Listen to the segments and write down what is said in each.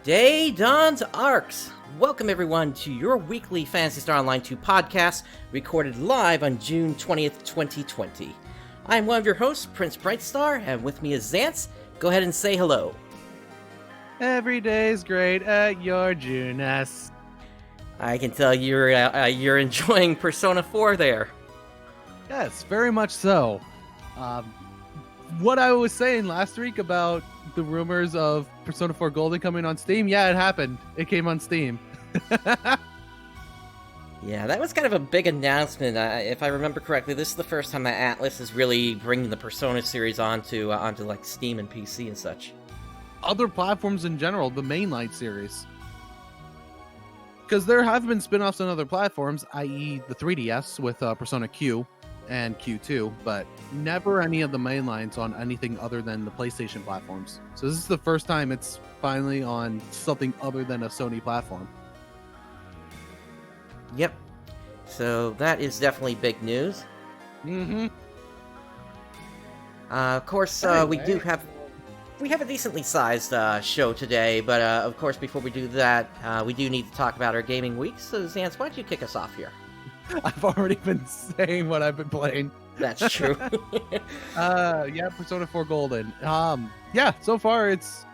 Dawns ARKS! Welcome everyone to your weekly Phantasy Star Online 2 podcast, recorded live on June 20th, 2020. I'm one of your hosts, PrinceBrightstar, and with me is Xance. Go ahead and say hello. Every day's great at your Junes. I can tell you're enjoying Persona 4 there. Yes, very much so. What I was saying last week about the rumors of Persona 4 Golden coming on Steam, yeah, it happened. It came on Steam. Yeah, that was kind of a big announcement. If I remember correctly, this is the first time that Atlas is really bringing the Persona series onto like Steam and PC and such. Other platforms in general, the mainline series. Because there have been spin-offs on other platforms, i.e. the 3DS with Persona Q and Q2, but never any of the mainlines on anything other than the PlayStation platforms. So this is the first time it's finally on something other than a Sony platform. Yep. So that is definitely big news. Mm-hmm. Of course, Anyway. we have a decently sized show today, but of course, before we do that, we do need to talk about our gaming week. So, Xance, why don't you kick us off here? I've already been saying what I've been playing. That's true. Yeah, Persona 4 Golden. Yeah, so far it's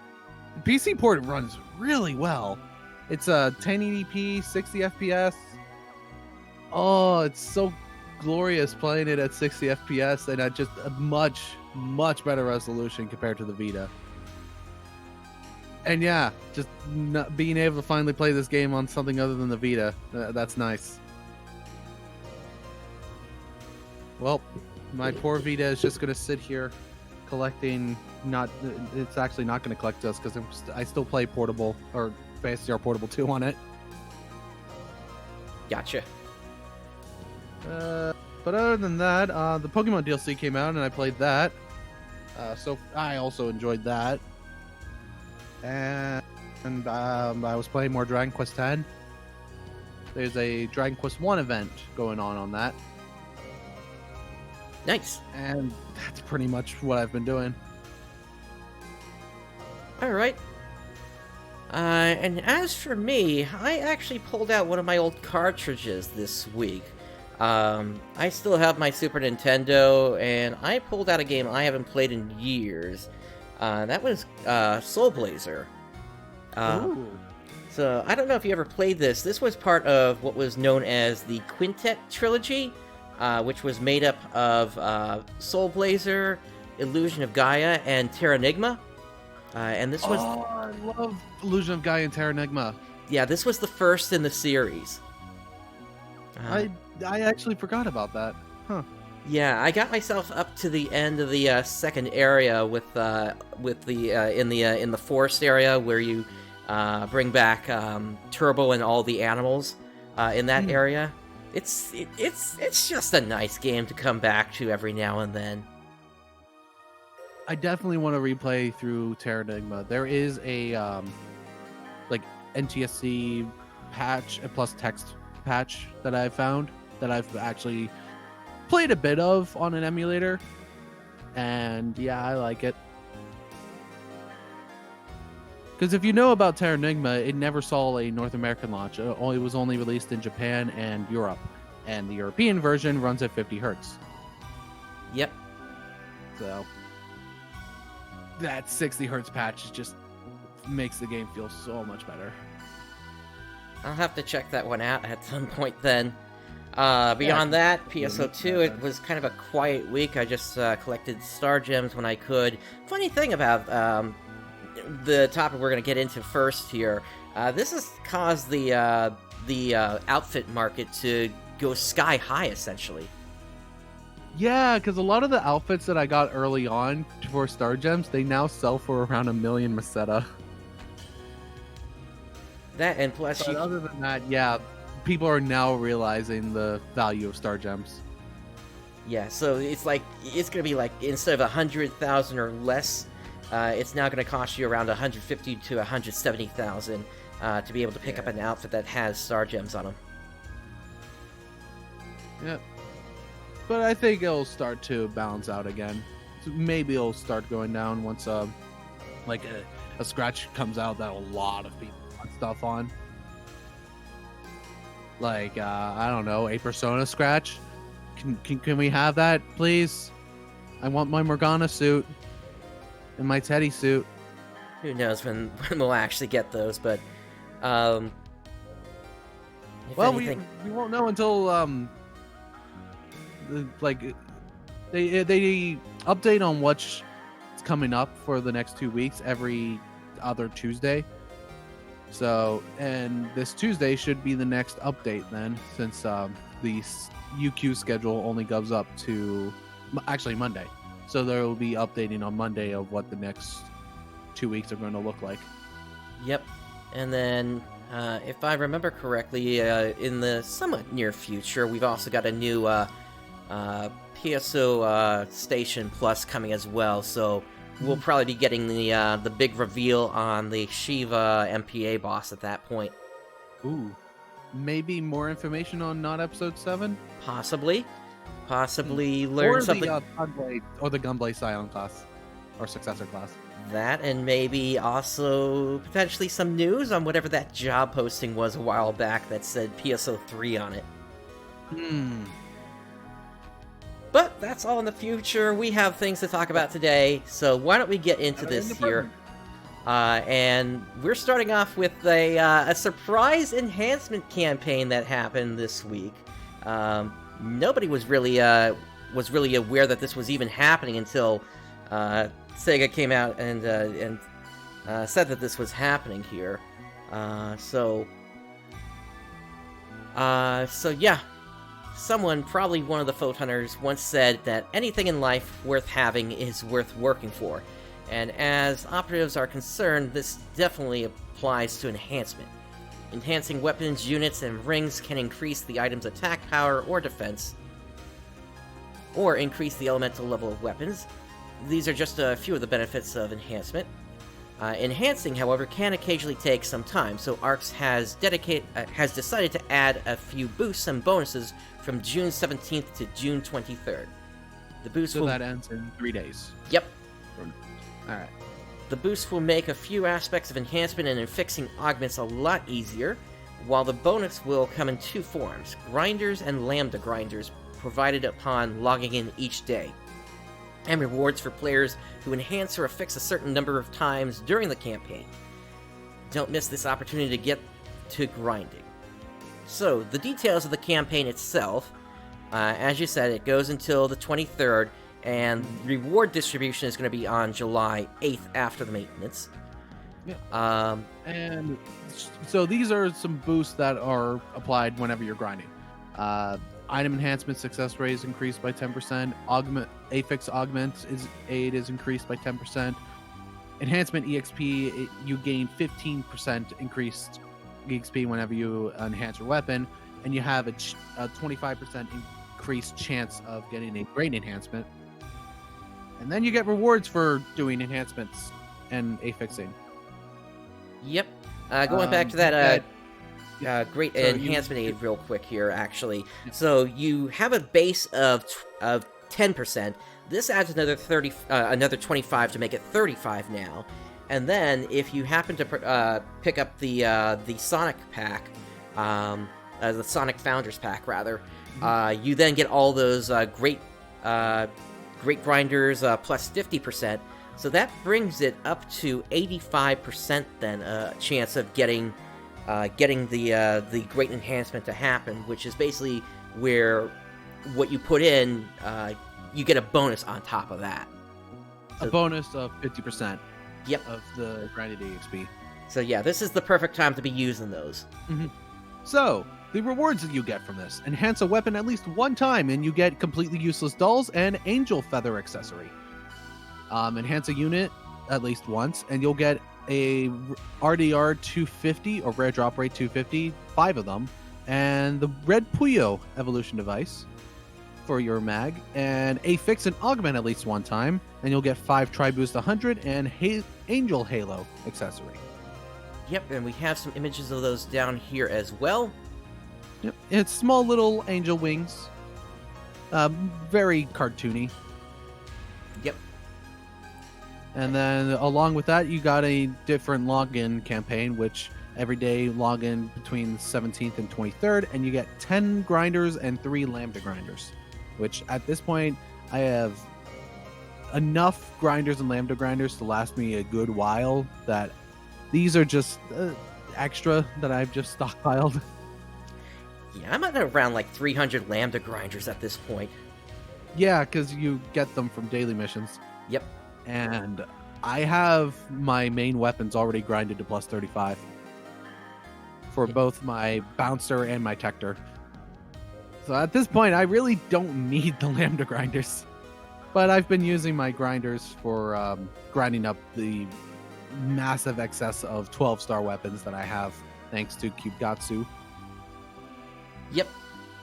the PC port runs really well. It's a 1080p, 60 FPS. Oh, it's so glorious playing it at 60 FPS and at just a much better resolution compared to the Vita. And yeah, just not being able to finally play this game on something other than the Vita, that's nice. Well, my poor Vita is just going to sit here collecting, it's actually not going to collect dust because I still play Portable, or Phantasy Star Portable 2 on it. Gotcha. But other than that, the Pokemon DLC came out and I played that. So I also enjoyed that. And I was playing more Dragon Quest X. There's a Dragon Quest 1 event going on that. Nice. And that's pretty much what I've been doing. All right. And as for me, I actually pulled out one of my old cartridges this week. I still have my Super Nintendo, and I pulled out a game I haven't played in years. That was Soul Blazer. Ooh. So I don't know if you ever played this. This was part of what was known as the Quintet Trilogy, which was made up of Soul Blazer, Illusion of Gaia, and Terranigma. And this was... Oh, I love Illusion of Gaia and Terranigma. Yeah, this was the first in the series. I actually forgot about that. Huh. Yeah, I got myself up to the end of the second area in the forest area where you bring back Turbo and all the animals in that area. It's just a nice game to come back to every now and then. I definitely want to replay through Terranigma. There is a NTSC patch, a plus text patch that I found that I've actually played a bit of on an emulator, and yeah, I like it. Because if you know about Terranigma, it never saw a North American launch. It was only released in Japan and Europe, and the European version runs at 50 hertz. Yep. So that 60 hertz patch just makes the game feel so much better. I'll have to check that one out at some point then. Beyond that, PSO2, it was kind of a quiet week. I just collected Star Gems when I could. Funny thing about the topic we're going to get into first here, this has caused the outfit market to go sky high, essentially. Yeah, because a lot of the outfits that I got early on for Star Gems, they now sell for around 1 million Meseta. That, and plus But other than that, yeah, people are now realizing the value of Star Gems. Yeah, so it's going to be like, instead of 100,000 or less, it's now going to cost you around 150 to 170,000 to be able to pick up an outfit that has Star Gems on them. Yep. But I think it'll start to balance out again. So maybe it'll start going down once a scratch comes out that a lot of people want stuff on. Like, I don't know, a Persona scratch. Can we have that, please? I want my Morgana suit and my Teddy suit. Who knows when we'll actually get those, but Well, anything... we won't know until they update on what's coming up for the next 2 weeks every other Tuesday. So, and this Tuesday should be the next update then, since the UQ schedule only goes up to actually Monday. So there will be updating on Monday of what the next 2 weeks are going to look like. Yep. And then, if I remember correctly, in the somewhat near future, we've also got a new PSO Station Plus coming as well. So we'll probably be getting the big reveal on the Shiva MPA boss at that point. Ooh. Maybe more information on not episode 7? Possibly learn something. Or the Gunblade Scion class, or successor class. That, and maybe also potentially some news on whatever that job posting was a while back that said PSO3 on it. But that's all in the future. We have things to talk about today, so why don't we get into this here? And we're starting off with a surprise enhancement campaign that happened this week. Nobody was really aware that this was even happening until Sega came out and said that this was happening here. So yeah. Someone, probably one of the Photon Hunters, once said that anything in life worth having is worth working for. And as operatives are concerned, this definitely applies to enhancement. Enhancing weapons, units, and rings can increase the item's attack power or defense, or increase the elemental level of weapons. These are just a few of the benefits of enhancement. Enhancing, however, can occasionally take some time, so ARKS has decided to add a few boosts and bonuses from June 17th to June 23rd. The boost that ends in 3 days. Yep. Alright. The boost will make a few aspects of enhancement and fixing augments a lot easier, while the bonus will come in 2 forms, grinders and lambda grinders, provided upon logging in each day, and rewards for players who enhance or affix a certain number of times during the campaign. Don't miss this opportunity to get to grinding. So, the details of the campaign itself, as you said, it goes until the 23rd, and reward distribution is going to be on July 8th after the maintenance. Yeah. And so these are some boosts that are applied whenever you're grinding. Item enhancement success rate is increased by 10%. Affix augment is increased by 10%. Enhancement EXP, you gain 15% increased EXP whenever you enhance your weapon, and you have a 25% increased chance of getting a great enhancement. And then you get rewards for doing enhancements and affixing. Yep. Going back to that great enhancement aid real quick here, actually. Yeah. So you have a base of 10%. This adds another 25 to make it 35 now. And then if you happen to pick up the Sonic pack, the Sonic Founders pack rather, you then get all those great grinders plus 50%. So that brings it up to 85% then chance of getting the great enhancement to happen, which is basically where what you put in, you get a bonus on top of that. So, a bonus of 50%. Yep. Of the grinded EXP. So yeah, this is the perfect time to be using those. Mm-hmm. So, the rewards that you get from this: enhance a weapon at least one time, and you get completely useless dulls and angel feather accessory. Enhance a unit at least once, and you'll get a RDR 250 or rare drop rate 250, 5 of them, and the red Puyo evolution device for your mag, and affix and augment at least one time, and you'll get 5 Tri-Boost 100 and Angel Halo accessory. Yep, and we have some images of those down here as well. Yep, it's small little angel wings. Very cartoony. Yep. And then along with that, you got a different login campaign, which every day log in between the 17th and 23rd, and you get 10 grinders and 3 lambda grinders, which at this point, I have enough grinders and lambda grinders to last me a good while. That these are just extra that I've just stockpiled. Yeah, I'm at around like 300 lambda grinders at this point. Yeah, because you get them from daily missions. Yep. And I have my main weapons already grinded to plus 35 for both my bouncer and my Tector. So at this point, I really don't need the lambda grinders. But I've been using my grinders for grinding up the massive excess of 12-star weapons that I have, thanks to Kyugatsu. Yep.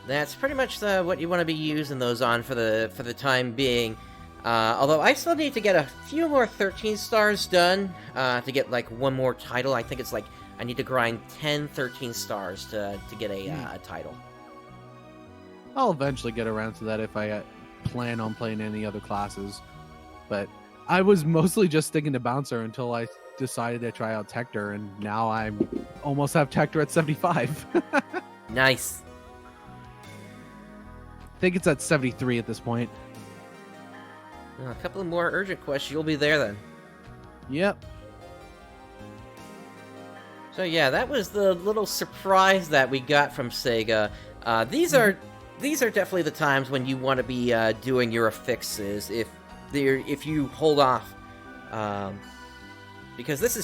That's pretty much what you want to be using those on for the time being. Although I still need to get a few more 13 stars done to get like one more title. I think it's like I need to grind 10 13 stars to get a title. I'll eventually get around to that if I plan on playing any other classes. But I was mostly just sticking to Bouncer until I decided to try out Tector, and now I'm almost have Tector at 75. Nice. I think it's at 73 at this point. A couple of more urgent quests, you'll be there then. Yep. So yeah, that was the little surprise that we got from Sega. These are definitely the times when you want to be doing your affixes if you hold off, because this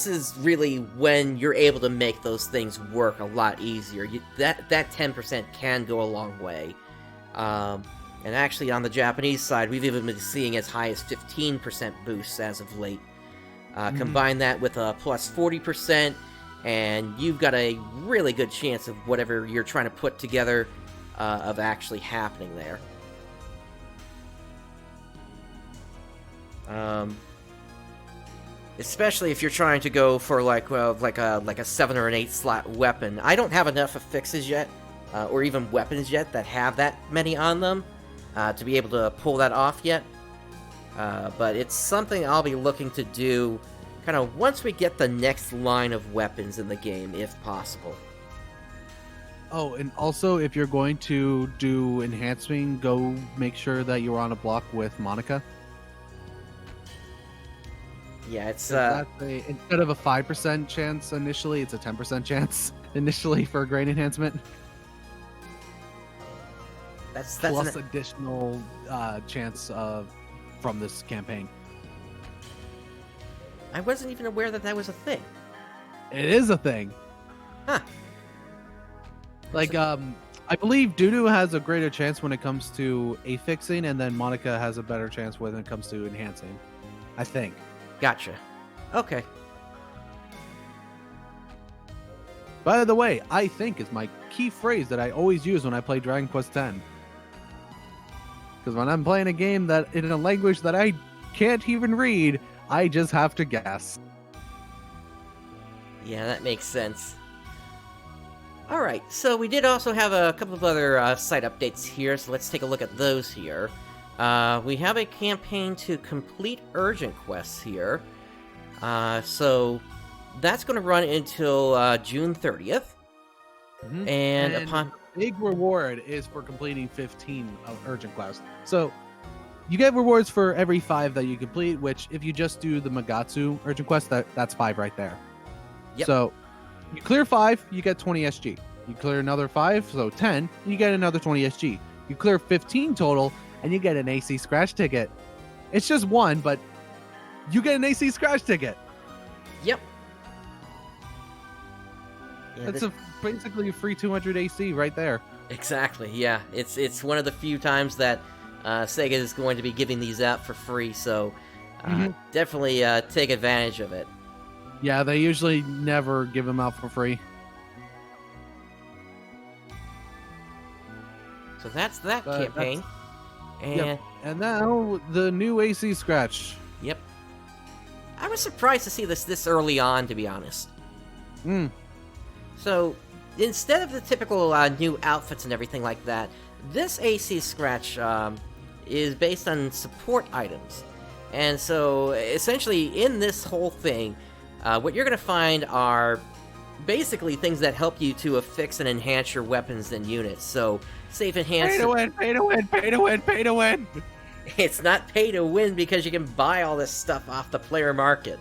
is really when you're able to make those things work a lot easier. That 10% can go a long way. And actually, on the Japanese side, we've even been seeing as high as 15% boosts as of late. Combine that with a plus 40%, and you've got a really good chance of whatever you're trying to put together of actually happening there. Especially if you're trying to go for like a 7 or an 8 slot weapon. I don't have enough affixes yet, or even weapons yet that have that many on them to be able to pull that off yet. But it's something I'll be looking to do kind of once we get the next line of weapons in the game, if possible. Oh, and also, if you're going to do enhancement, go make sure that you're on a block with Monica. Yeah, it's instead of a 5% chance initially, it's a 10% chance initially for a great enhancement. That's plus additional chance from this campaign. I wasn't even aware that was a thing. It is a thing. Huh. Like, I believe Dudu has a greater chance when it comes to affixing, and then Monica has a better chance when it comes to enhancing. I think. Gotcha. Okay. By the way, I think is my key phrase that I always use when I play Dragon Quest X. Because when I'm playing a game that in a language that I can't even read, I just have to guess. Yeah, that makes sense. Alright, so we did also have a couple of other site updates here, so let's take a look at those here. We have a campaign to complete urgent quests here. So that's going to run until June 30th. Mm-hmm. And upon... big reward is for completing 15 of urgent quests. So you get rewards for every 5 that you complete, which if you just do the Magatsu urgent quest, that's 5 right there. Yep. So you clear 5, you get 20 SG. You clear another 5, so 10, you get another 20 SG. You clear 15 total, and you get an AC scratch ticket. It's just 1, but you get an AC scratch ticket. Yep. Yeah, that's basically a free 200 AC right there. Exactly, yeah. It's one of the few times that Sega is going to be giving these out for free, so definitely take advantage of it. Yeah, they usually never give them out for free. So that's that campaign. And and now the new AC scratch. Yep. I was surprised to see this early on, to be honest. So instead of the typical new outfits and everything like that, this AC scratch is based on support items. And so, essentially, in this whole thing, what you're going to find are basically things that help you to affix and enhance your weapons and units. So, safe enhance. Pay to win, pay to win, pay to win, pay to win. It's not pay to win because you can buy all this stuff off the player market.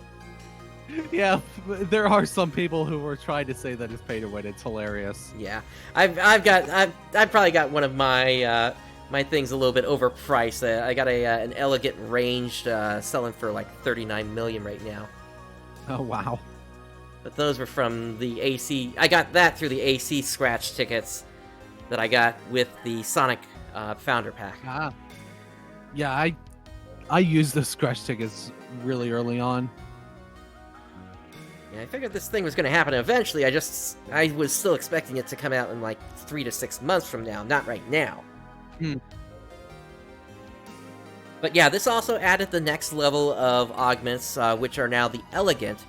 Yeah, there are some people who were trying to say that it's pay to win. It's hilarious. Yeah, I've probably got one of my my things a little bit overpriced. I got an elegant ranged selling for like 39 million right now. Oh wow! But those were from the AC. I got that through the AC scratch tickets that I got with the Sonic Founder Pack. Ah, yeah, I used the scratch tickets really early on. Yeah, I figured this thing was going to happen eventually. I was still expecting it to come out in like 3 to 6 months from now, not right now. But yeah, this also added the next level of augments, which are now the elegant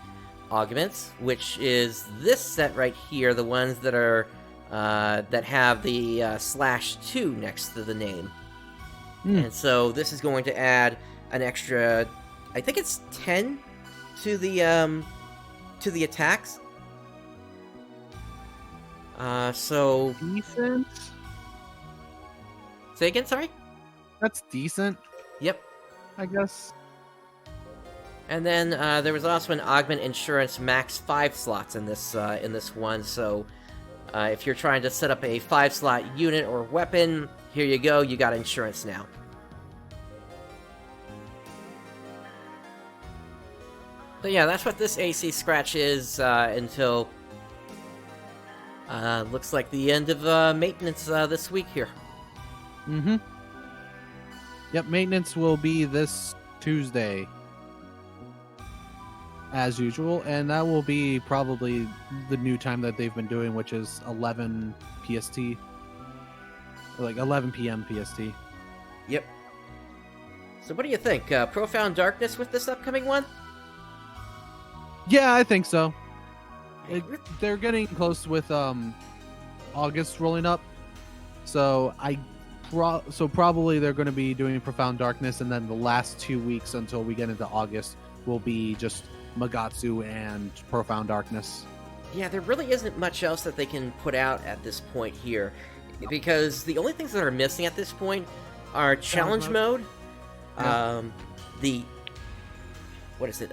augments, which is this set right here, the ones that are that have the /2 next to the name. And so this is going to add an extra, I think it's 10 to the attacks. So Decent. Say again, sorry? That's decent. Yep. I guess. And then there was also an augment insurance max 5 slots in this one. So if you're trying to set up a 5-slot unit or weapon, here you go. You got insurance now. So yeah, that's what this AC scratch is until looks like the end of maintenance this week here. Yep, maintenance will be this Tuesday, as usual, and that will be probably the new time that they've been doing, which is 11 PST, like 11 p.m. PST. Yep. So what do you think? Profound Darkness with this upcoming one? Yeah, I think so. They're getting close with August rolling up, so probably they're going to be doing Profound Darkness, and then the last 2 weeks until we get into August will be just Magatsu and Profound Darkness. Yeah, there really isn't much else that they can put out at this point here, because the only things that are missing at this point are Challenge Mode, the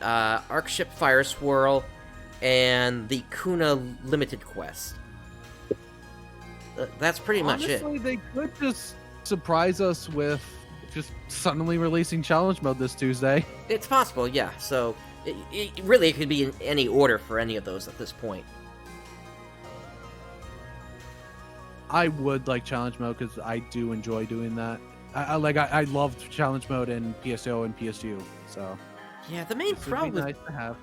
Arc Ship Fire Swirl, and the Kuna Limited Quest. That's pretty much it. Honestly, they could just surprise us with just suddenly releasing Challenge Mode this Tuesday. It's possible, yeah. So it really could be in any order for any of those at this point. I would like Challenge Mode because I do enjoy doing that. I loved Challenge Mode in PSO and PSU. So yeah, the main problem nice to have.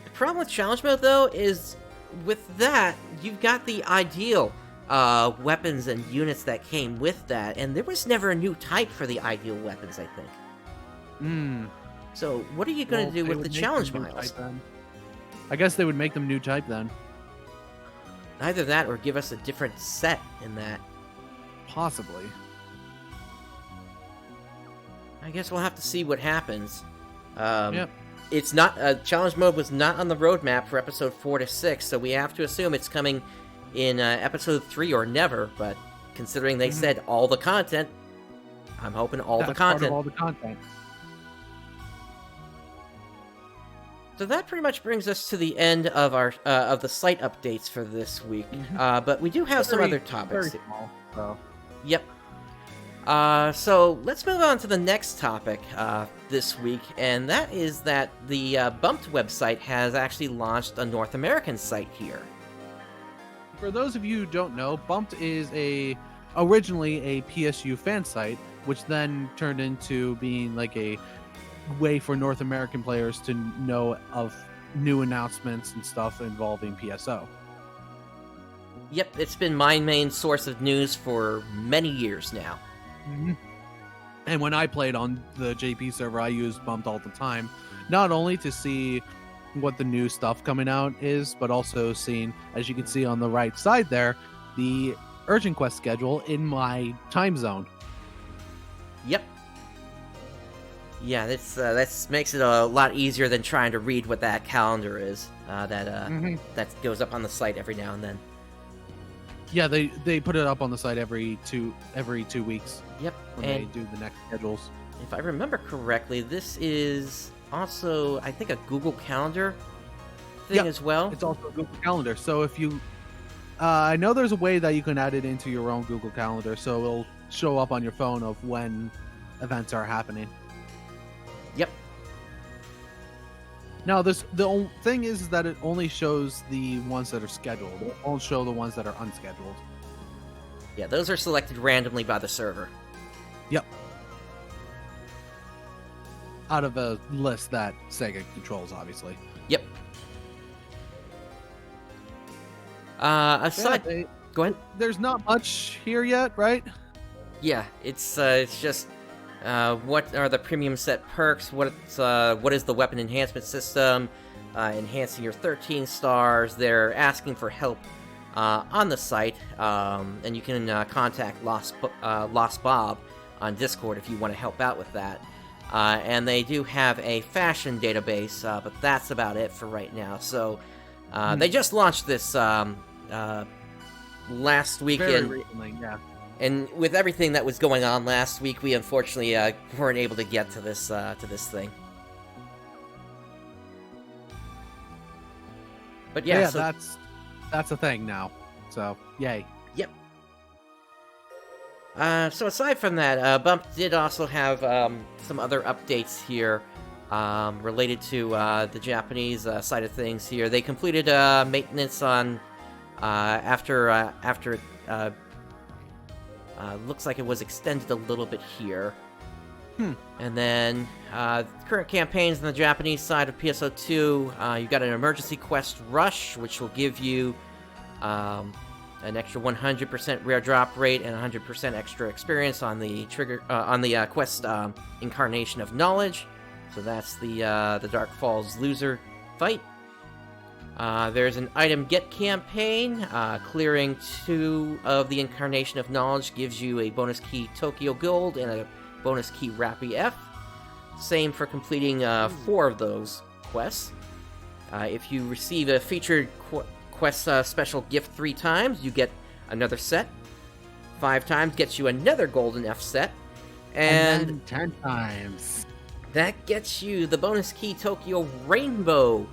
The problem with Challenge Mode though is with that you've got the ideal weapons and units that came with that, and there was never a new type for the ideal weapons, I think. So what are you going to do with the challenge miles? I guess they would make them new type then. Either that or give us a different set in that. Possibly. I guess we'll have to see what happens. Yep. It's not challenge mode was not on the roadmap for episode 4 to 6, so we have to assume it's coming in episode 3 or never, but considering they said all the content, I'm hoping all the content. Part of all the content. So that pretty much brings us to the end of our of the site updates for this week. But we do have some other topics. Very small, so. Yep. So let's move on to the next topic this week, and that is that the Bumped website has actually launched a North American site here. For those of you who don't know, Bumped is originally a PSU fan site, which then turned into being like a way for North American players to know of new announcements and stuff involving PSO. Yep, it's been my main source of news for many years now. And when I played on the JP server, I used Bumped all the time, not only to see what the new stuff coming out is, but also seeing, as you can see on the right side there, the Urgent Quest schedule in my time zone. Yep. Yeah, that makes it a lot easier than trying to read what that calendar is. That goes up on the site every now and then. Yeah, they put it up on the site every 2 weeks. Yep, when they do the next schedules. If I remember correctly, this is also, I think, a Google Calendar thing as well. It's also a Google Calendar. So if you, I know there's a way that you can add it into your own Google Calendar, so it'll show up on your phone of when events are happening. Yep. Now, the thing is that it only shows the ones that are scheduled. It won't show the ones that are unscheduled. Yeah, those are selected randomly by the server. Yep. Out of a list that Sega controls, obviously. Yep. Aside... Go ahead. There's not much here yet, right? Yeah, it's just... what are the premium set perks? What is the weapon enhancement system? Enhancing your 13 stars. They're asking for help on the site, and you can contact Lost Bob on Discord if you want to help out with that. And they do have a fashion database, but that's about it for right now. So they just launched this last weekend. Very recently, yeah. And with everything that was going on last week, we unfortunately weren't able to get to this thing. But yeah, so... that's a thing now. So yay. Yep. So aside from that, Bump did also have some other updates here related to the Japanese side of things. Here, they completed maintenance on after. Looks like it was extended a little bit here. And then, current campaigns on the Japanese side of PSO2, you've got an emergency quest rush, which will give you an extra 100% rare drop rate and 100% extra experience on the quest Incarnation of Knowledge. So that's the Dark Falls loser fight. There's an item get campaign. Clearing 2 of the Incarnation of Knowledge gives you a bonus key Tokyo Gold and a bonus key Rappy F. Same for completing 4 of those quests. If you receive a featured quest special gift 3 times, you get another set. 5 times gets you another golden F set. And then 10 times. That gets you the bonus key Tokyo Rainbow.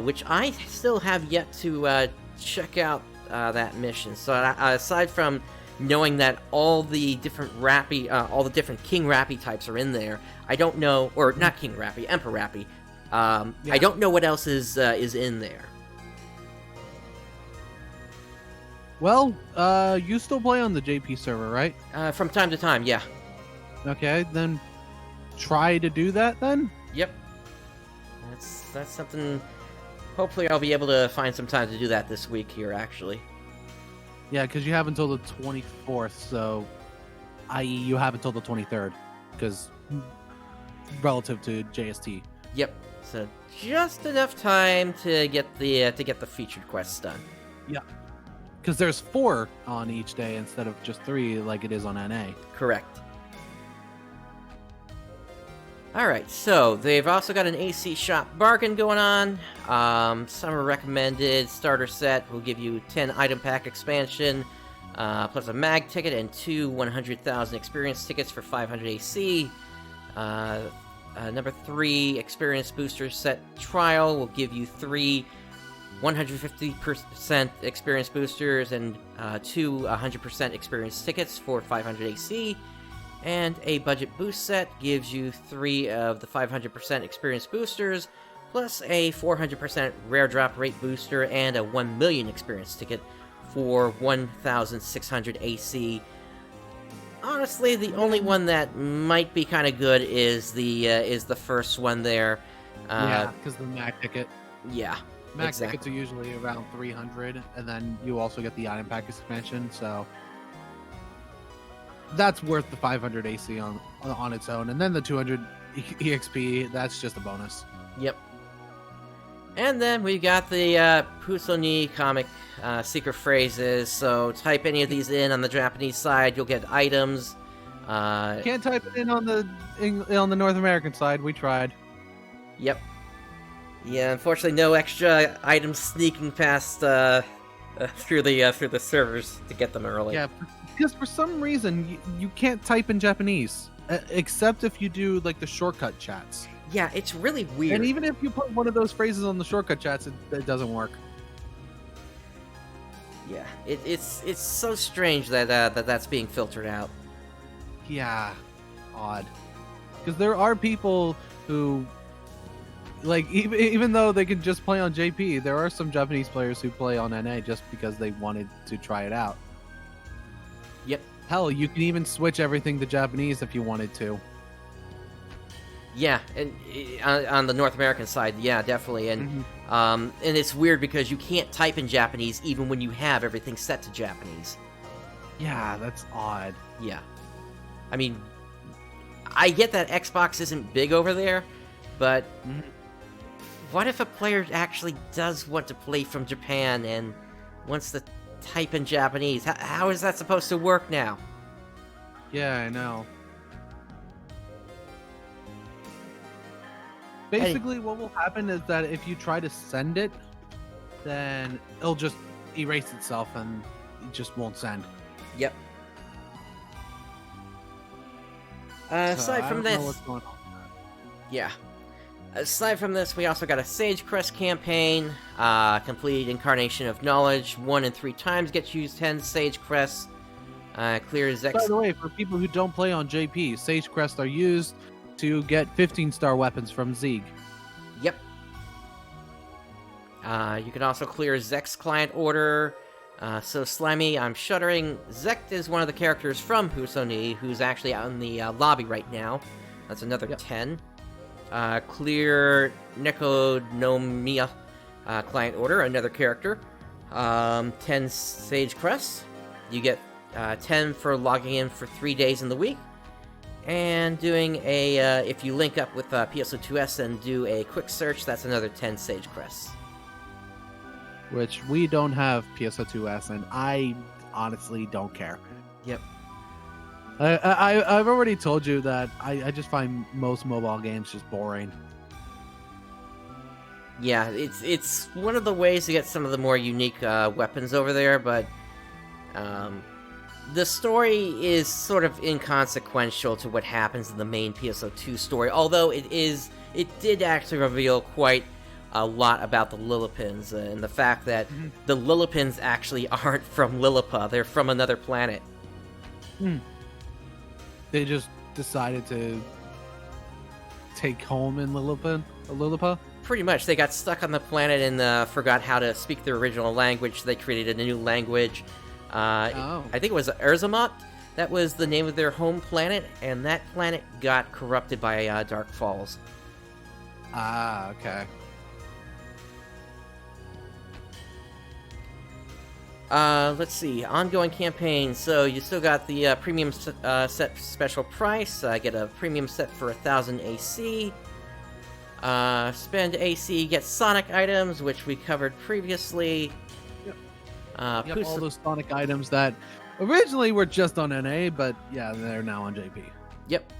Which I still have yet to check out that mission. So aside from knowing that all the different King Rappy types are in there, I don't know, or not King Rappy, Emperor Rappy. I don't know what else is in there. Well, you still play on the JP server, right? From time to time, yeah. Okay, then try to do that then. Yep. That's something. Hopefully I'll be able to find some time to do that this week here, actually. Yeah, because you have until the 24th, so... i.e. you have until the 23rd, because... relative to JST. Yep, so just enough time to get the featured quests done. Yeah, because there's 4 on each day instead of just 3 like it is on NA. Correct. Alright, so they've also got an AC shop bargain going on. Summer recommended starter set will give you 10 item pack expansion, plus a mag ticket and 2 100,000 experience tickets for 500 AC. Number 3 experience booster set trial will give you 3 150% experience boosters and 2 100% experience tickets for 500 AC. And a budget boost set gives you 3 of the 500% experience boosters, plus a 400% rare drop rate booster and a 1 million experience ticket for 1,600 AC. Honestly, the only one that might be kind of good is the first one there. Yeah, because the mag ticket. Yeah, mag exactly. Tickets are usually around 300, and then you also get the item pack expansion, so... that's worth the 500 AC on its own, and then the 200 EXP, that's just a bonus. Yep. And then we got the Pusoni comic secret phrases, so type any of these in on the Japanese side, you'll get items. Can't type it in on the North American side. We tried. Yep. Yeah, unfortunately, no extra items sneaking past through the servers to get them early. Yeah, because for some reason you can't type in Japanese, except if you do like the shortcut chats. Yeah, it's really weird. And even if you put one of those phrases on the shortcut chats, it doesn't work. Yeah, it's so strange that that's being filtered out. Yeah, odd. Because there are people who, like, even though they can just play on JP, there are some Japanese players who play on NA just because they wanted to try it out. Yep. Hell, you can even switch everything to Japanese if you wanted to. Yeah, and on the North American side, yeah, definitely. And and it's weird because you can't type in Japanese even when you have everything set to Japanese. Yeah, that's odd. Yeah. I mean, I get that Xbox isn't big over there, but what if a player actually does want to play from Japan and wants to type in Japanese? How is that supposed to work now? Yeah, I know. Basically, what will happen is that if you try to send it, then it'll just erase itself and it just won't send. Yep. Aside from this, yeah. Aside from this, we also got a Sage Crest campaign. Complete Incarnation of Knowledge 1 and 3 times gets used 10 Sage Crests. Clears X. By the way, for people who don't play on JP, Sage Crests are used to get 15-star weapons from Zeeg. Yep. You can also clear Zek's client order. So slimy, I'm shuddering. Zek is one of the characters from Pusoni, who's actually out in the lobby right now. That's another 10. Clear Nekonomiya client order, another character. 10 Sage Crests. You get 10 for logging in for 3 days in the week. And doing a, if you link up with PSO2S and do a quick search, that's another 10 Sage Crests. Which we don't have PSO2S, and I honestly don't care. Yep. I've already told you that I just find most mobile games just boring. Yeah, it's one of the ways to get some of the more unique weapons over there, but the story is sort of inconsequential to what happens in the main PSO2 story, although it did actually reveal quite a lot about the Lillipins, and the fact that the Lillipins actually aren't from Lillipa, they're from another planet. They just decided to take home in Lillipa? Pretty much, they got stuck on the planet and forgot how to speak their original language, so they created a new language. I think it was Erzamot. That was the name of their home planet, and that planet got corrupted by Dark Falls. Ah, okay. Let's see. Ongoing campaign. So you still got the premium set special price. Get a premium set for 1,000 AC. Spend AC, get Sonic items, which we covered previously. Yep, all those Sonic items that originally were just on NA, but yeah, they're now on JP. Yep.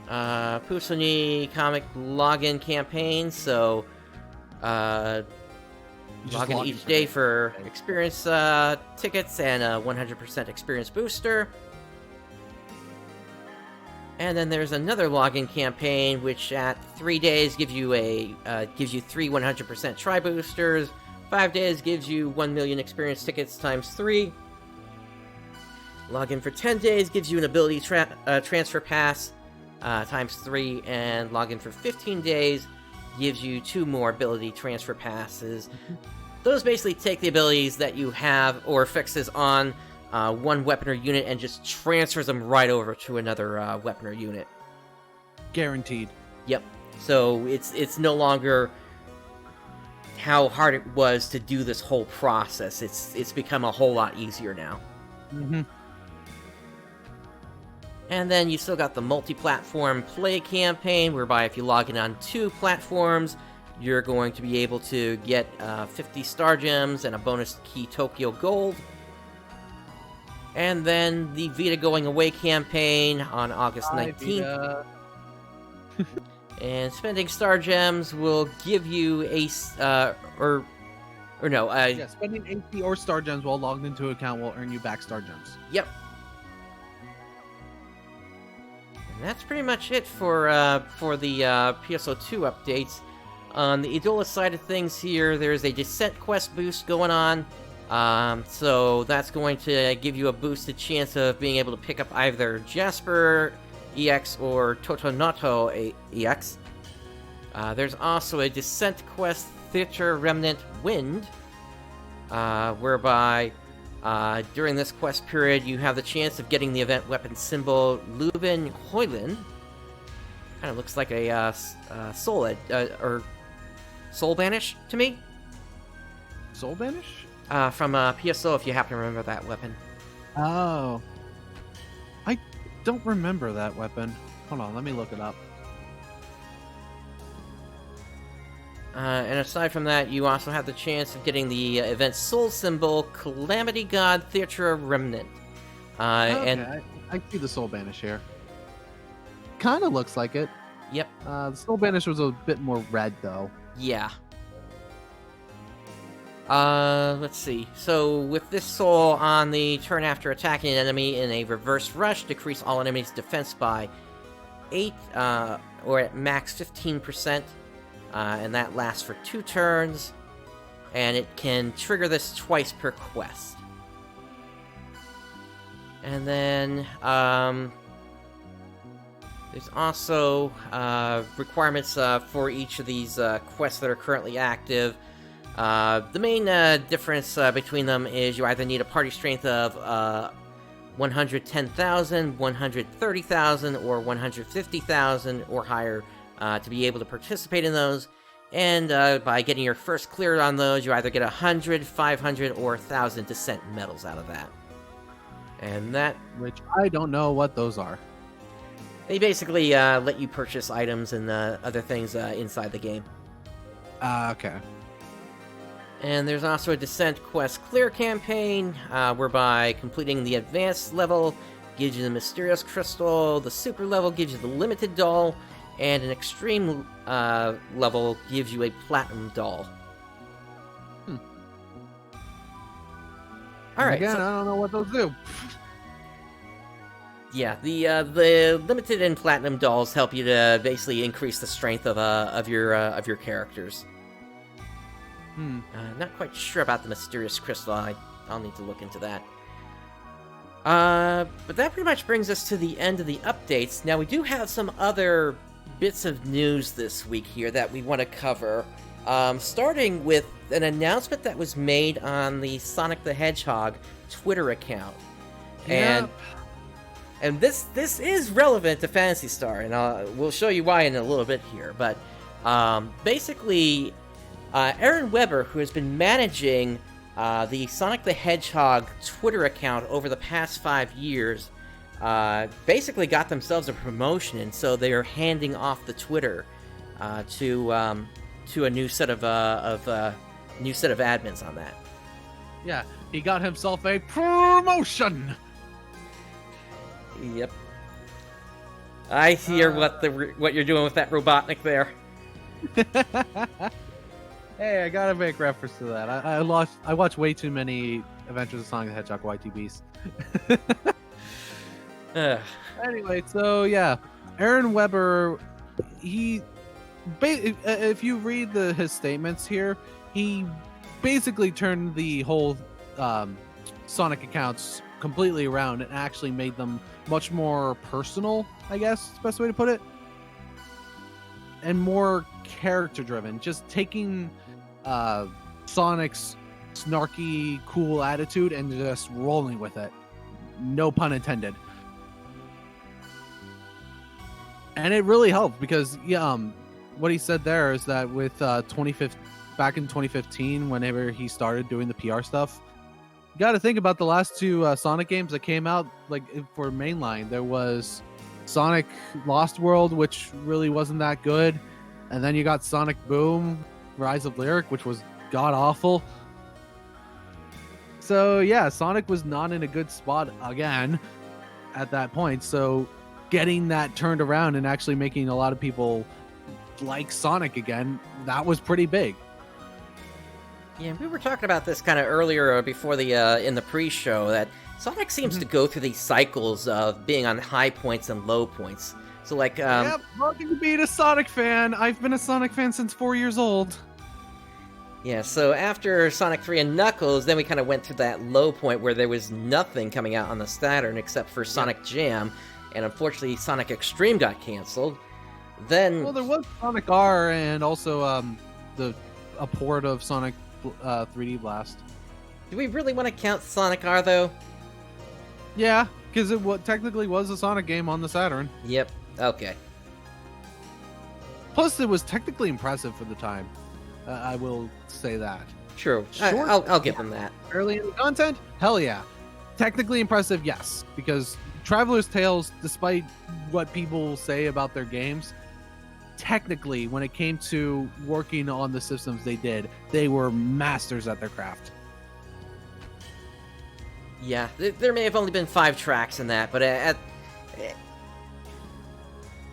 Pusoni comic login campaign. So log in each day for experience tickets and a 100% experience booster. And then there's another login campaign, which at 3 days gives you 3 100% try boosters. 5 days gives you 1 million experience tickets times 3. Login for 10 days gives you an ability transfer pass times 3, and login for 15 days gives you 2 more ability transfer passes. Those basically take the abilities that you have or fixes on one weapon or unit and just transfers them right over to another weapon or unit. Guaranteed. Yep. So it's no longer how hard it was to do this whole process. It's become a whole lot easier now. And then you still got the multi-platform play campaign, whereby if you log in on 2 platforms, you're going to be able to get 50 Star Gems and a bonus key Tokyo Gold. And then the Vita Going Away campaign on August 19th. And spending Star Gems will give you a, spending AP or Star Gems while logged into an account will earn you back Star Gems. Yep. And that's pretty much it for the PSO2 updates. On the Idola side of things here, there's a Descent quest boost going on. So that's going to give you a boosted chance of being able to pick up either Jasper EX or Totonato EX. There's also a Descent quest Theater Remnant Wind, whereby during this quest period you have the chance of getting the event weapon symbol Lubin Hoylin. Kind of looks like a Soul Banish to me. Soul Banish? From PSO, if you happen to remember that weapon. Oh. I don't remember that weapon. Hold on, let me look it up. And aside from that, you also have the chance of getting the event soul symbol Calamity God Theatre Remnant. Okay, And I see the Soul Banish here. Kind of looks like it. Yep. The Soul Banish was a bit more red, though. Yeah. Let's see. So, with this soul on the turn after attacking an enemy in a reverse rush, decrease all enemies' defense by 8, or at max 15%, and that lasts for 2 turns, and it can trigger this twice per quest. And then, there's also, requirements, for each of these, quests that are currently active. The main difference between them is you either need a party strength of 110,000, 130,000, or 150,000 or higher to be able to participate in those. And by getting your first clear on those, you either get 100, 500, or 1,000 Descent medals out of that. And that... Which I don't know what those are. They basically let you purchase items and other things inside the game. Okay. And there's also a Descent Quest Clear campaign, whereby completing the Advanced level gives you the Mysterious Crystal, the Super level gives you the Limited Doll, and an Extreme level gives you a Platinum Doll. Alright, Again, I don't know what those do. Yeah, the Limited and Platinum Dolls help you to basically increase the strength of your characters. Not quite sure about the Mysterious Crystal. I'll need to look into that. But that pretty much brings us to the end of the updates. Now, we do have some other bits of news this week here that we want to cover. Starting with an announcement that was made on the Sonic the Hedgehog Twitter account. Yep. And this is relevant to Phantasy Star, and we'll show you why in a little bit here. But basically... Aaron Weber, who has been managing the Sonic the Hedgehog Twitter account over the past 5 years, basically got themselves a promotion, and so they are handing off the Twitter to a new set of admins on that. Yeah, he got himself a promotion. Yep. I hear what you're doing with that Robotnik there. Hey, I gotta make reference to that. I watch way too many Adventures of Sonic the Hedgehog YTBs. Anyway, so yeah, Aaron Weber, if you read his statements here, he basically turned the whole Sonic accounts completely around and actually made them much more personal, I guess is the best way to put it, and more character driven, just taking Sonic's snarky, cool attitude and just rolling with it. No pun intended. And it really helped because what he said there is that with back in 2015, whenever he started doing the PR stuff, you got to think about the last 2 Sonic games that came out like for mainline. There was Sonic Lost World, which really wasn't that good. And then you got Sonic Boom, Rise of Lyric, which was god-awful. So yeah, Sonic was not in a good spot again at that point. So getting that turned around and actually making a lot of people like Sonic again, that was pretty big. Yeah, we were talking about this kind of earlier before the in the pre-show that Sonic seems to go through these cycles of being on high points and low points. So like, yep, welcome to being a Sonic fan. I've been a Sonic fan since 4 years old. Yeah, so after Sonic 3 and Knuckles, then we kind of went through that low point where there was nothing coming out on the Saturn except for Sonic Jam, and unfortunately Sonic Extreme got canceled. Then... Well, there was Sonic R and also a port of Sonic 3D Blast. Do we really want to count Sonic R, though? Yeah, because it technically was a Sonic game on the Saturn. Yep, okay. Plus, it was technically impressive for the time. I will say that. True. I'll give them that. Early in the content? Hell yeah. Technically impressive, yes. Because Traveler's Tales, despite what people say about their games, technically, when it came to working on the systems they were masters at their craft. Yeah, there may have only been 5 tracks in that, but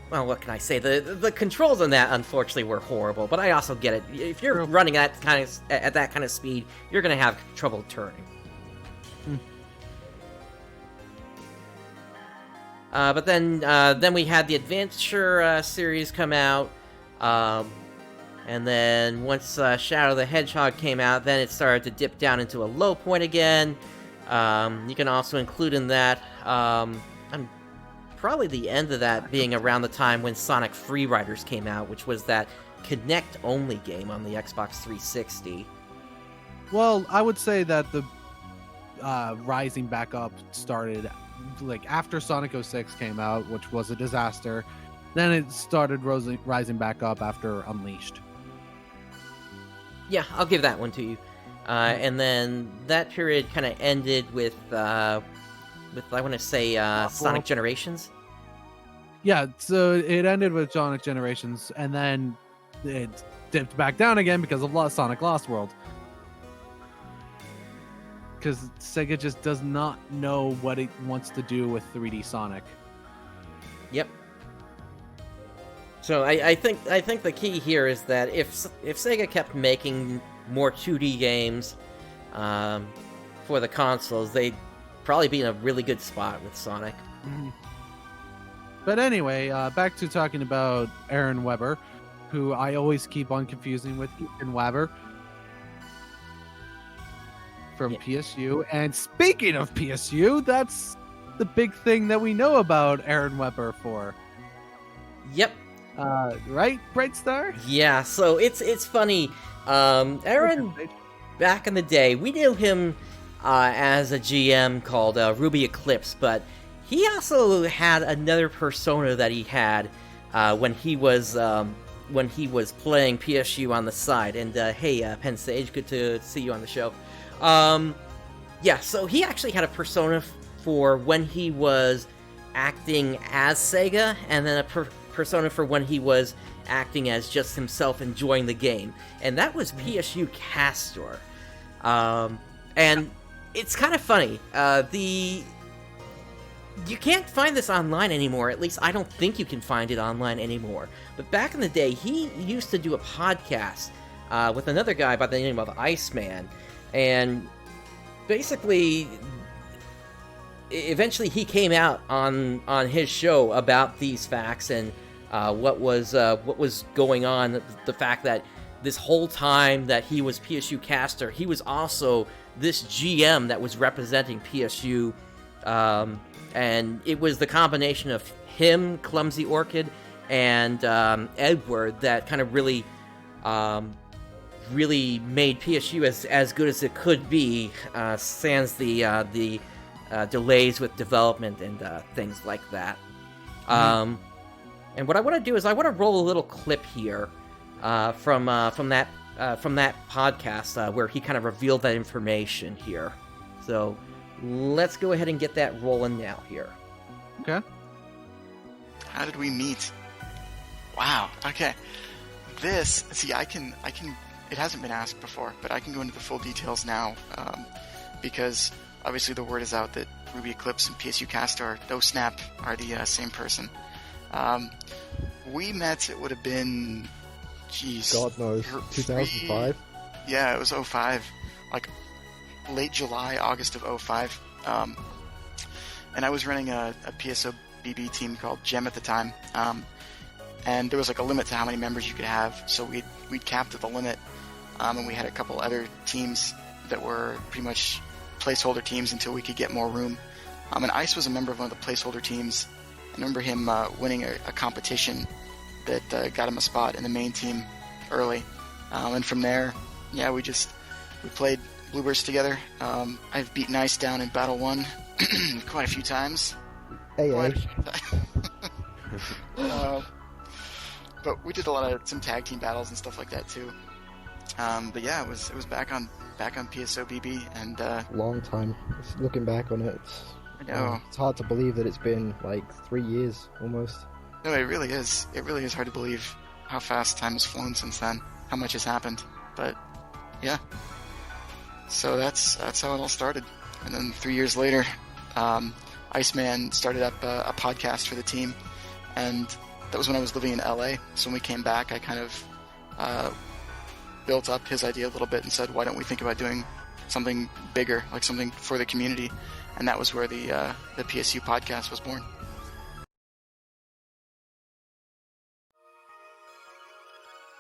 well, what can I say? The controls on that, unfortunately, were horrible. But I also get it. If you're running at that kind of speed, you're gonna have trouble turning. But then we had the Adventure series come out, and then once Shadow the Hedgehog came out, then it started to dip down into a low point again. You can also include in that. Probably the end of that being around the time when Sonic Freeriders came out, which was that Kinect-only game on the Xbox 360. Well, I would say that the rising back up started like after Sonic 06 came out, which was a disaster. Then it started rising back up after Unleashed. Yeah, I'll give that one to you. And then that period kind of ended with I want to say Sonic Generations. Yeah, so it ended with Sonic Generations, and then it dipped back down again because of Sonic Lost World. Because Sega just does not know what it wants to do with 3D Sonic. Yep. So I think the key here is that if Sega kept making more 2D games for the consoles, they'd probably be in a really good spot with Sonic. Mm-hmm. But anyway, back to talking about Aaron Weber, who I always keep on confusing with Ethan Weber from PSU. And speaking of PSU, that's the big thing that we know about Aaron Weber for. Yep. Right, Brightstar? Yeah, so it's funny. Aaron, back in the day, we knew him as a GM called Ruby Eclipse, but he also had another persona that he had when he was playing PSU on the side. And hey, Penn Sage, good to see you on the show. Yeah, so he actually had a persona for when he was acting as Sega, and then a persona for when he was acting as just himself enjoying the game, and that was PSU Castor. And it's kind of funny. You can't find this online anymore. At least I don't think you can find it online anymore. But back in the day, he used to do a podcast with another guy by the name of Iceman, and basically, eventually he came out on his show about these facts and what was going on. The fact that this whole time that he was PSU Caster, he was also this GM that was representing PSU, and it was the combination of him, Clumsy Orchid, and Edward that kind of really made PSU as good as it could be, sans the delays with development and things like that. And what I want to do is I want to roll a little clip here from that podcast where he kind of revealed that information here. So let's go ahead and get that rolling now here. Okay. How did we meet? Wow. Okay. I can it hasn't been asked before, but I can go into the full details now, because obviously the word is out that Ruby Eclipse and PSU Castor, Snap, are the same person. We met, it would have been, God knows, 2005? Yeah, it was 05, like late July, August of 05. And I was running a PSO BB team called Gem at the time. And there was like a limit to how many members you could have, so we'd capped at the limit. And we had a couple other teams that were pretty much placeholder teams until we could get more room. And Ice was a member of one of the placeholder teams. I remember him winning a competition that got him a spot in the main team early. And from there, yeah, we played Blueburst together. I've beaten Ice down in Battle 1 quite a few times. Hey. But we did some tag team battles and stuff like that too. But yeah, it was back on PSO BB, and long time. Looking back on it, it's hard to believe that it's been like 3 years almost. No, it really is. It really is hard to believe how fast time has flown since then. How much has happened. But yeah. So that's how it all started. And then 3 years later, Iceman started up a podcast for the team, and that was when I was living in LA. So when we came back, I kind of built up his idea a little bit and said, why don't we think about doing something bigger, like something for the community? And that was where the PSU podcast was born.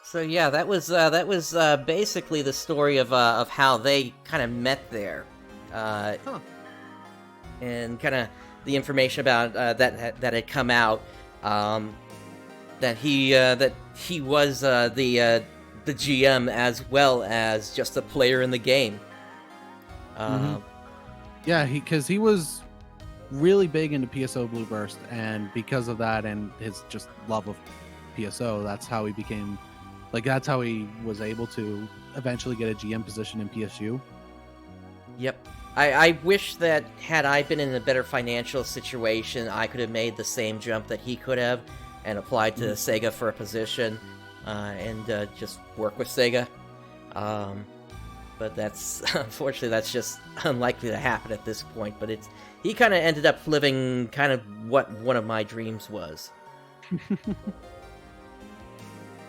So yeah, that was basically the story of how they kind of met there, and kind of the information about that had come out, that he was the GM as well as just a player in the game. Yeah, because he was really big into PSO Blueburst, and because of that and his just love of PSO, that's how he became. That's how he was able to eventually get a GM position in PSU. Yep. I wish that had I been in a better financial situation, I could have made the same jump that he could have and applied to Sega for a position and just work with Sega. But unfortunately, that's just unlikely to happen at this point. But he kind of ended up living kind of what one of my dreams was.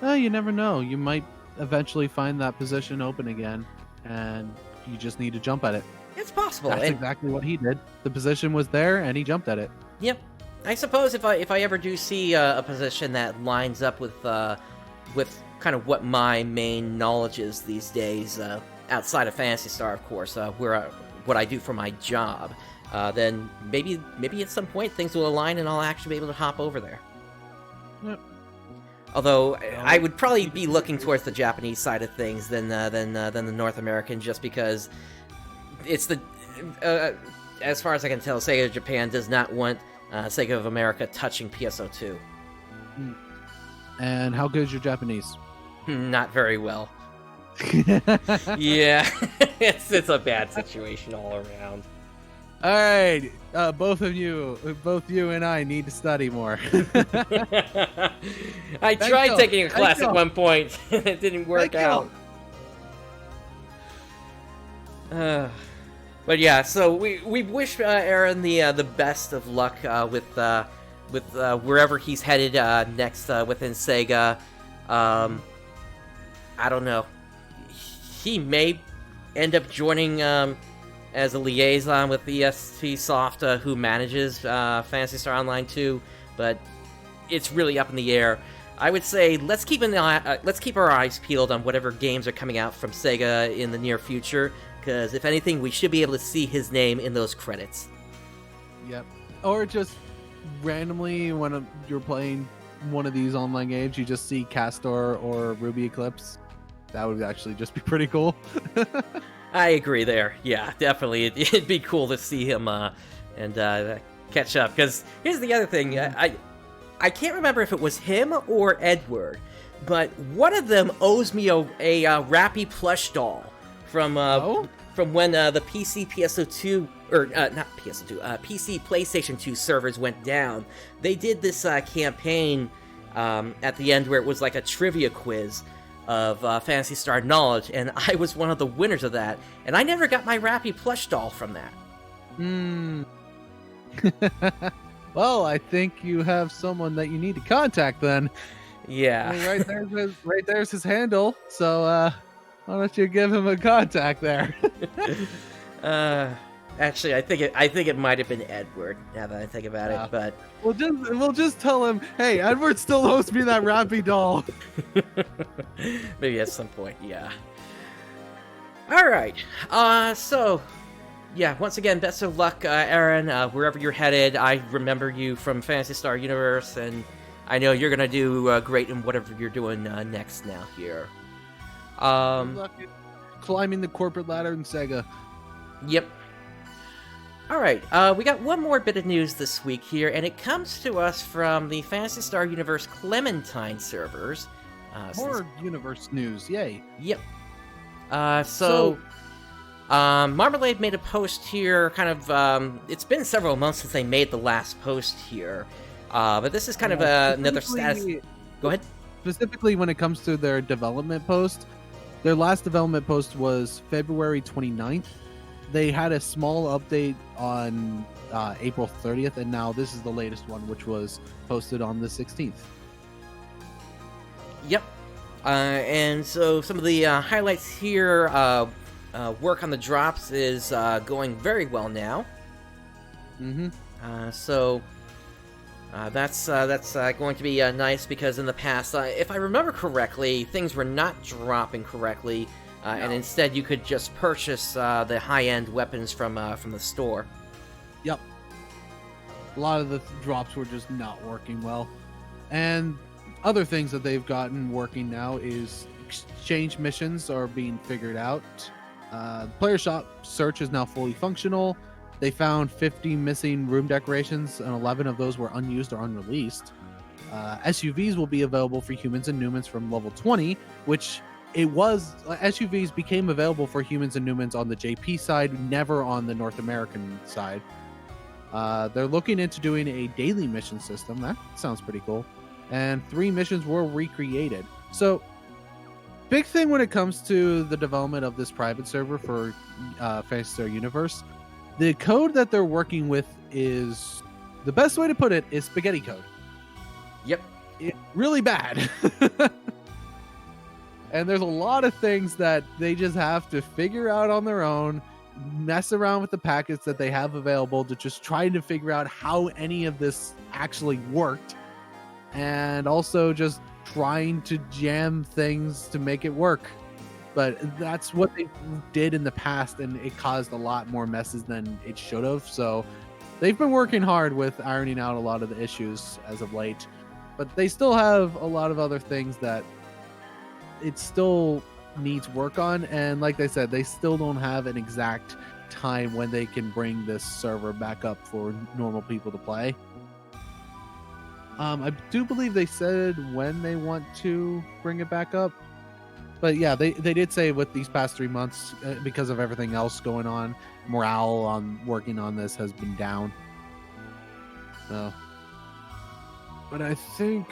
Well, you never know. You might eventually find that position open again, and you just need to jump at it. It's possible. That's exactly what he did. The position was there, and he jumped at it. Yep. I suppose if I ever do see a position that lines up with kind of what my main knowledge is these days, outside of Phantasy Star, of course, what I do for my job, then maybe at some point things will align and I'll actually be able to hop over there. Yep. Although I would probably be looking towards the Japanese side of things than the North American, just because it's as far as I can tell, Sega of Japan does not want Sega of America touching PSO2. And how good is your Japanese? Not very well. Yeah, it's a bad situation all around. All right, both you and I need to study more. I tried taking a class at one point. It didn't work out. But yeah, so we wish Aaron the best of luck with wherever he's headed next within Sega. I don't know. He may end up joining as a liaison with EST Soft, who manages Phantasy Star Online 2, but it's really up in the air. I would say let's keep our eyes peeled on whatever games are coming out from Sega in the near future, because if anything, we should be able to see his name in those credits. Yep. Or just randomly when you're playing one of these online games, you just see Castor or Ruby Eclipse. That would actually just be pretty cool. I agree there. Yeah, definitely. It'd be cool to see him and catch up. Because here's the other thing. I can't remember if it was him or Edward, but one of them owes me a Rappy plush doll from when the PC PSO2 or not PSO2 PC PlayStation 2 servers went down. They did this campaign at the end where it was like a trivia quiz of Phantasy Star Knowledge, and I was one of the winners of that, and I never got my Rappy plush doll from that. Well, I think you have someone that you need to contact then. Yeah. I mean, right there's his handle, so why don't you give him a contact there? Actually, I think it might have been Edward, now that I think about it, but... We'll just tell him, hey, Edward still owes me that Rappy doll. Maybe at some point, yeah. Alright, so... Yeah, once again, best of luck, Aaron, wherever you're headed. I remember you from Phantasy Star Universe, and I know you're gonna do great in whatever you're doing next now here. Good luck in climbing the corporate ladder in Sega. Yep. Alright, we got one more bit of news this week here, and it comes to us from the Phantasy Star Universe Clementine servers. More universe news, yay. Yep. Marmalade made a post here, kind of, it's been several months since they made the last post here, but this is kind of another status... Go ahead. Specifically when it comes to their development post, their last development post was February 29th. They had a small update on April 30th, and now this is the latest one, which was posted on the 16th. Yep. And so some of the highlights here, work on the drops is going very well now. Mm-hmm. That's going to be nice, because in the past, if I remember correctly, things were not dropping correctly, and instead you could just purchase the high-end weapons from the store. Yep. A lot of the drops were just not working well. And other things that they've gotten working now is exchange missions are being figured out. Player shop search is now fully functional. They found 50 missing room decorations, and 11 of those were unused or unreleased. SUVs will be available for humans and Numans from level 20, which SUVs became available for humans and Numans on the JP side, never on the North American side. They're looking into doing a daily mission system. That sounds pretty cool. And 3 missions were recreated. So, big thing when it comes to the development of this private server for Phantasy Star Universe, the code that they're working with is, the best way to put it is spaghetti code. Yep. It's really bad. And there's a lot of things that they just have to figure out on their own, mess around with the packets that they have available to just try to figure out how any of this actually worked, and also just trying to jam things to make it work. But that's what they did in the past, and it caused a lot more messes than it should have. So they've been working hard with ironing out a lot of the issues as of late, but they still have a lot of other things that it still needs work on. And like they said, they still don't have an exact time when they can bring this server back up for normal people to play. I do believe they said when they want to bring it back up. But yeah, they did say with these past 3 months, because of everything else going on, morale on working on this has been down. So, but I think,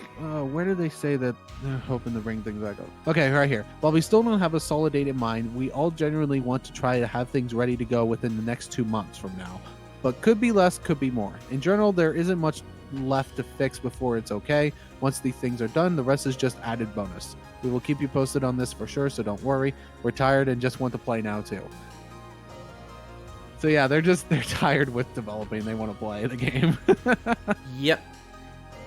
where do they say that they're hoping to bring things back up? Okay, right here. While we still don't have a solid date in mind, we all genuinely want to try to have things ready to go within the next 2 months from now. But could be less, could be more. In general, there isn't much left to fix before it's okay. Once these things are done, the rest is just added bonus. We will keep you posted on this for sure, so don't worry. We're tired and just want to play now too. So yeah, they're tired with developing. They want to play the game. Yep.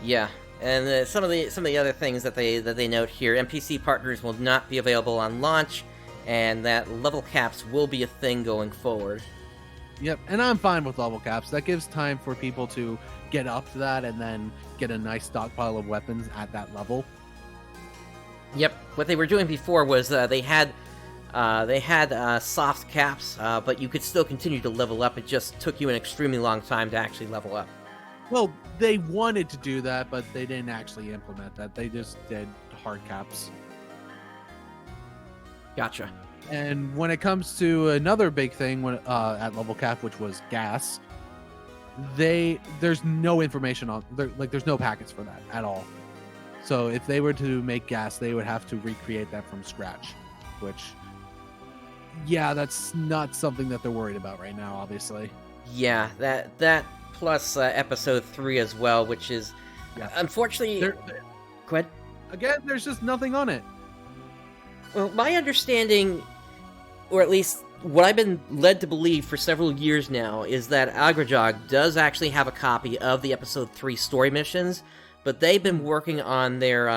Yeah. And some of the other things that they note here: NPC partners will not be available on launch, and that level caps will be a thing going forward. Yep, and I'm fine with level caps. That gives time for people to get up to that and then get a nice stockpile of weapons at that level. Yep, what they were doing before was they had soft caps, but you could still continue to level up. It just took you an extremely long time to actually level up. Well, they wanted to do that, but they didn't actually implement that. They just did hard caps. Gotcha. And when it comes to another big thing at level cap, which was gas, there's no information on there's no packets for that at all. So if they were to make gas, they would have to recreate that from scratch, which, yeah, that's not something that they're worried about right now, obviously. Yeah, that plus episode 3 as well, which is unfortunately. Go ahead. Again, there's just nothing on it. Well, my understanding, or at least what I've been led to believe for several years now, is that Agrajog does actually have a copy of the episode 3 story missions, but they've been working on their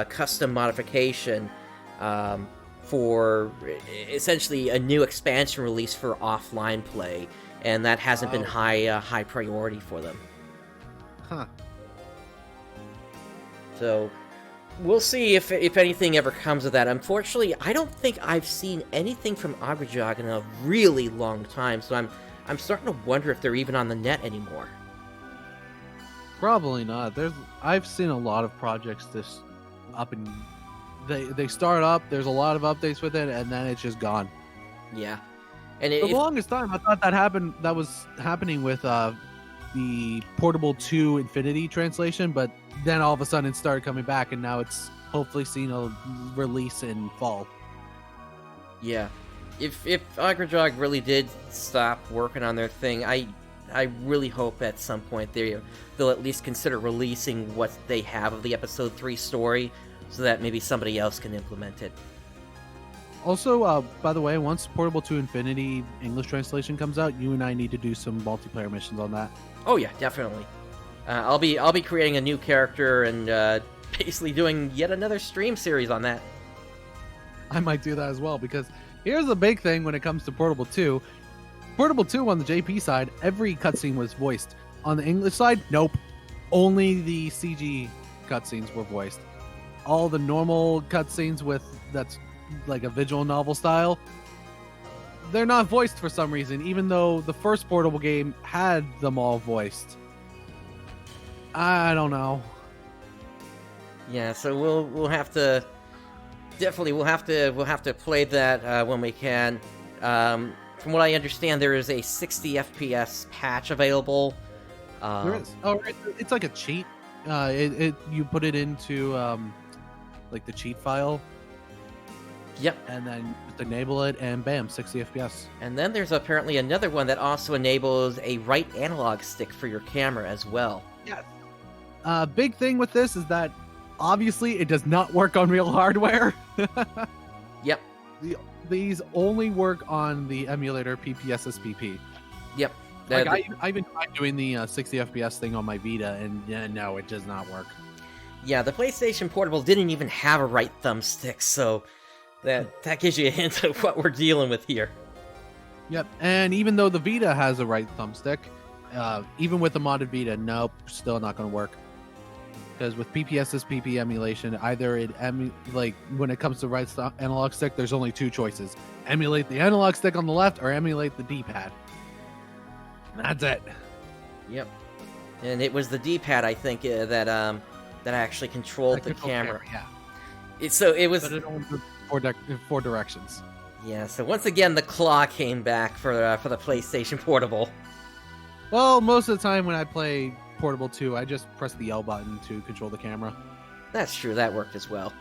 custom modification for essentially a new expansion release for offline play, and that hasn't been high priority for them. Huh. So we'll see if anything ever comes of that. Unfortunately, I don't think I've seen anything from Agrajog in a really long time, so I'm starting to wonder if they're even on the net anymore. Probably not. I've seen a lot of projects up and they start up. There's a lot of updates with it, and then it's just gone. Yeah, and the longest time I thought that was happening with the Portable 2 Infinity translation, but then all of a sudden it started coming back, and now it's hopefully seen a release in fall. Yeah, if Agrajog really did stop working on their thing, I really hope at some point they'll at least consider releasing what they have of the episode 3 story, so that maybe somebody else can implement it. Also, by the way, once Portable 2 Infinity English translation comes out, you and I need to do some multiplayer missions on that. Oh yeah, definitely. I'll be creating a new character and basically doing yet another stream series on that. I might do that as well, because here's the big thing when it comes to Portable 2. Portable 2 on the JP side, every cutscene was voiced. On the English side, nope. Only the CG cutscenes were voiced. All the normal cutscenes that's like a visual novel style, they're not voiced for some reason, even though the first Portable game had them all voiced. I don't know. Yeah, so we'll have to play that when we can. From what I understand, there is a 60 FPS patch available. There is. Oh, it's like a cheat. You put it into like the cheat file. Yep. And then just enable it, and bam, 60 FPS. And then there's apparently another one that also enables a right analog stick for your camera as well. Yes. Big thing with this is that obviously it does not work on real hardware. Yep. These only work on the emulator PPSSPP. Yep. I've been trying doing the 60 FPS thing on my Vita, and no, it does not work. Yeah, the PlayStation Portable didn't even have a right thumbstick, so that gives you a hint of what we're dealing with here. Yep, and even though the Vita has a right thumbstick, even with the modded Vita, nope, still not going to work. Because with PPSSPP emulation, either like when it comes to right analog stick, there's only two choices: emulate the analog stick on the left, or emulate the D-pad. That's it. Yep. And it was the D-pad, I think, that actually controlled the camera. Yeah. It was. But it only took four directions. Yeah. So once again, the claw came back for the PlayStation Portable. Well, most of the time when I play Portable 2, I just press the L button to control the camera. That's true. That worked as well.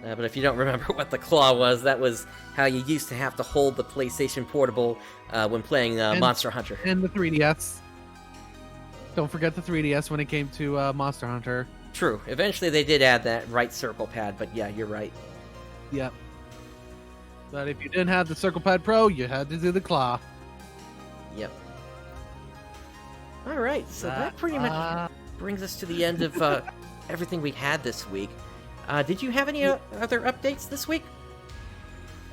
But if you don't remember what the claw was, that was how you used to have to hold the PlayStation Portable when playing Monster Hunter. And the 3DS. Don't forget the 3DS when it came to Monster Hunter. True. Eventually they did add that right circle pad, but yeah, you're right. Yep. But if you didn't have the Circle Pad Pro, you had to do the claw. Yep. Alright, so that pretty much brings us to the end of everything we had this week. Did you have any other updates this week?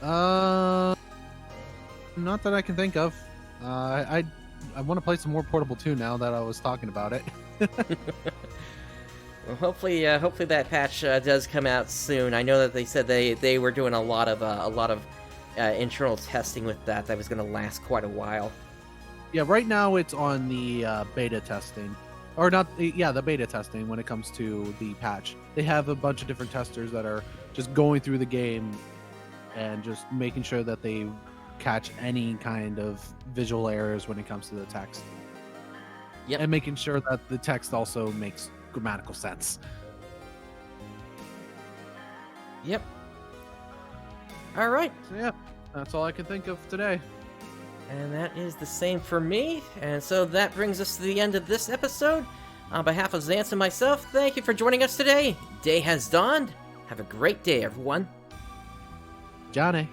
Not that I can think of. I want to play some more Portable 2 now that I was talking about it. Well, hopefully that patch does come out soon. I know that they said they were doing a lot of internal testing with that was going to last quite a while. Yeah, right now it's on the beta testing. Or not, yeah, the beta testing when it comes to the patch. They have a bunch of different testers that are just going through the game and just making sure that they catch any kind of visual errors when it comes to the text. Yep. and making sure that the text also makes grammatical sense. Yep. All right. So yeah, that's all I can think of today. And that is the same for me. And so that brings us to the end of this episode. On behalf of Xance and myself, thank you for joining us today. Day has dawned. Have a great day, everyone. Johnny.